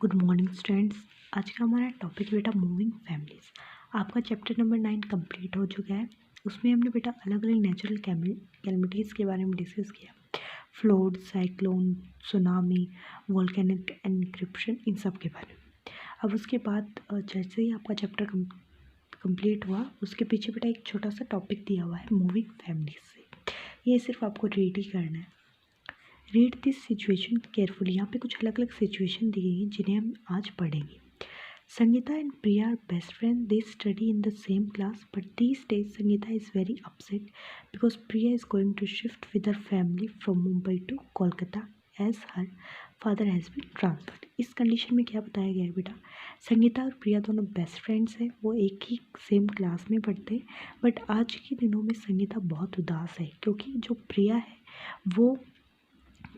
Good morning students. आज का हमारा टॉपिक बेटा मूविंग फैमिलीज। आपका चैप्टर नंबर 9 कंप्लीट हो चुका है। उसमें हमने बेटा अलग अलग नेचुरल कैलमिटीज़ के बारे में डिस्कस किया। फ्लड, साइक्लोन, सुनामी, वोल्केनिक एनक्रप्शन, इन सब के बारे में। अब उसके बाद जैसे ही आपका चैप्टर कंप्लीट हुआ, उसके पीछे बेटा एक छोटा सा टॉपिक दिया हुआ है मूविंग फैमिलीज से। ये सिर्फ आपको रीड ही करना है। Read this situation carefully. यहाँ पे कुछ अलग अलग सिचुएशन दी गई हैं जिन्हें हम आज पढ़ेंगे। Sangeeta and Priya are best friend. They study in the same class, but these days Sangeeta is very upset because Priya is going to shift with her family from Mumbai to Kolkata as her father has been transferred. इस condition में क्या बताया गया है बेटा, संगीता और प्रिया दोनों best friends हैं, वो एक ही सेम क्लास में पढ़ते हैं, बट आज के दिनों में संगीता बहुत उदास है क्योंकि जो प्रिया है वो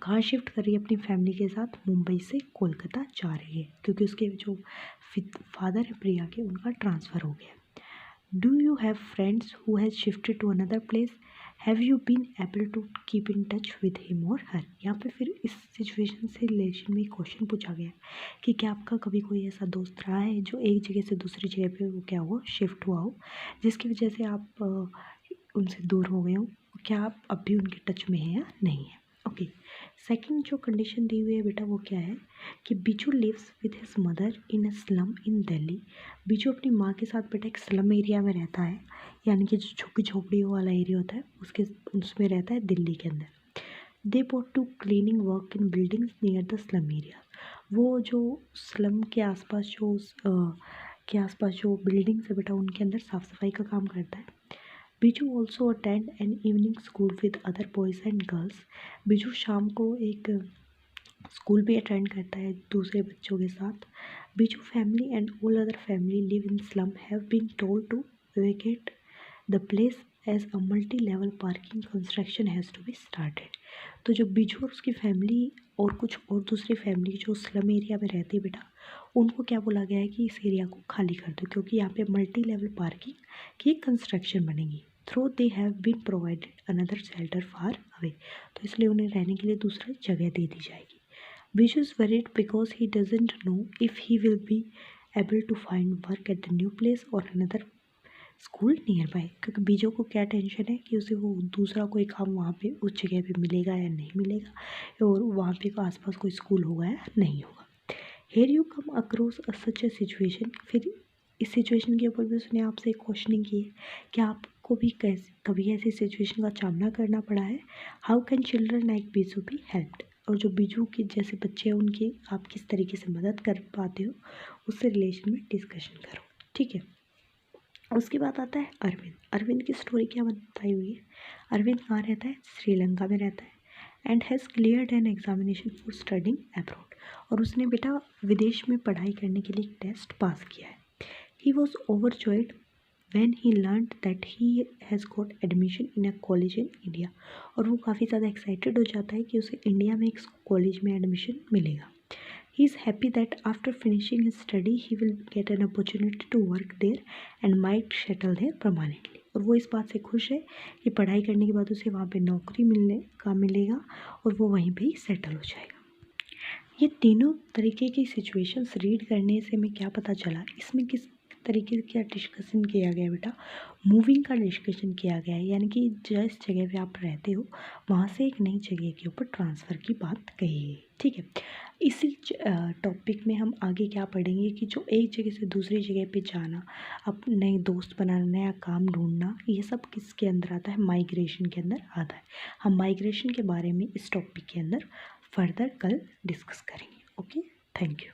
कहाँ शिफ्ट कर रही है अपनी फैमिली के साथ, मुंबई से कोलकाता जा रही है क्योंकि उसके जो फादर है प्रिया के, उनका ट्रांसफ़र हो गया. Do you have friends who has shifted to another place? Have you been able to keep in touch with him or her? यहाँ पे फिर इस सिचुएशन से रिलेशन में क्वेश्चन पूछा गया है कि क्या आपका कभी कोई ऐसा दोस्त रहा है जो एक जगह से दूसरी जगह पे वो क्या हुआ, शिफ्ट हुआ हो, जिसकी वजह से आप उनसे दूर हो गए हो? क्या आप अब भी उनके टच में हैं या नहीं है? ओके. सेकंड जो कंडीशन दी हुई है बेटा वो क्या है कि Biju lives with his mother in a slum in Delhi. Biju अपनी माँ के साथ बेटा एक स्लम एरिया में रहता है, यानी कि जो झुग्गी झोपड़ियों वाला एरिया होता है उसमें रहता है दिल्ली के अंदर. They both do cleaning work in buildings near the slum area. वो जो स्लम के आसपास जो बिल्डिंग्स है बेटा, उनके अंदर साफ़ सफाई का काम करता है. Biju also attend an evening school with other boys and girls. Biju शाम को एक स्कूल भी अटेंड करता है दूसरे बच्चों के साथ. Biju family and all other family live in slum have been told to vacate the place as a multi level parking construction has to be started. तो जो बिजू और उसकी फैमिली और कुछ और दूसरी फैमिली जो स्लम एरिया में रहती है बेटा, उनको क्या बोला गया है कि इस एरिया को खाली कर दो क्योंकि यहाँ पे मल्टी लेवल पार्किंग की कंस्ट्रक्शन बनेगी. Though they have been provided another shelter far away. तो इसलिए उन्हें रहने के लिए दूसरी जगह दे दी जाएगी. Bijou is worried because he doesn't know if he will be able to find work at the new place or another school near by. क्योंकि बीजो को क्या टेंशन है कि उसे वो दूसरा कोई काम वहाँ पे उस जगह पे मिलेगा या नहीं मिलेगा, और वहाँ पे आसपास कोई स्कूल होगा या नहीं होगा. Here you come across such a situation. फिर इस सिचुएशन के ऊपर भी उसने आपसे एक क्वेश्चनिंग की है कि आपको भी कभी ऐसी सिचुएशन का सामना करना पड़ा है. How can children like Biju be helped. और जो बीजू के जैसे बच्चे हैं उनकी आप किस तरीके से मदद कर पाते हो, उससे रिलेशन में डिस्कशन करो. ठीक है. उसके बाद आता है अरविंद. अरविंद की स्टोरी क्या बताई हुई है. अरविंद कहाँ रहता है, श्रीलंका में रहता है. And has cleared an examination for studying abroad. और उसने बेटा विदेश में पढ़ाई करने के लिए एक टेस्ट पास किया है. He was overjoyed when he learned that he has got admission in a college in India. और वो काफ़ी ज़्यादा एक्साइटेड हो जाता है कि उसे इंडिया में एक कॉलेज में एडमिशन मिलेगा. He is happy that after finishing his study he will get an opportunity to work there and might settle there permanently. और वो इस बात से खुश है कि पढ़ाई करने के बाद उसे वहाँ पे नौकरी मिलेगा और वो वहीं पे ही सेटल हो जाएगा. ये तीनों तरीके की सिचुएशंस रीड करने से हमें क्या पता चला, इसमें किस तरीके का डिस्कशन किया गया बेटा, मूविंग का डिस्कशन किया गया है. यानी कि जिस जगह पे आप रहते हो वहाँ से एक नई जगह के ऊपर ट्रांसफ़र की बात कही है. ठीक है. इसी टॉपिक में हम आगे क्या पढ़ेंगे कि जो एक जगह से दूसरी जगह पे जाना, अब नए दोस्त बनाना, नया काम ढूंढना, ये सब किसके अंदर आता है, माइग्रेशन के अंदर आता है. हम माइग्रेशन के बारे में इस टॉपिक के अंदर फर्दर कल डिस्कस करेंगे. Okay, thank you.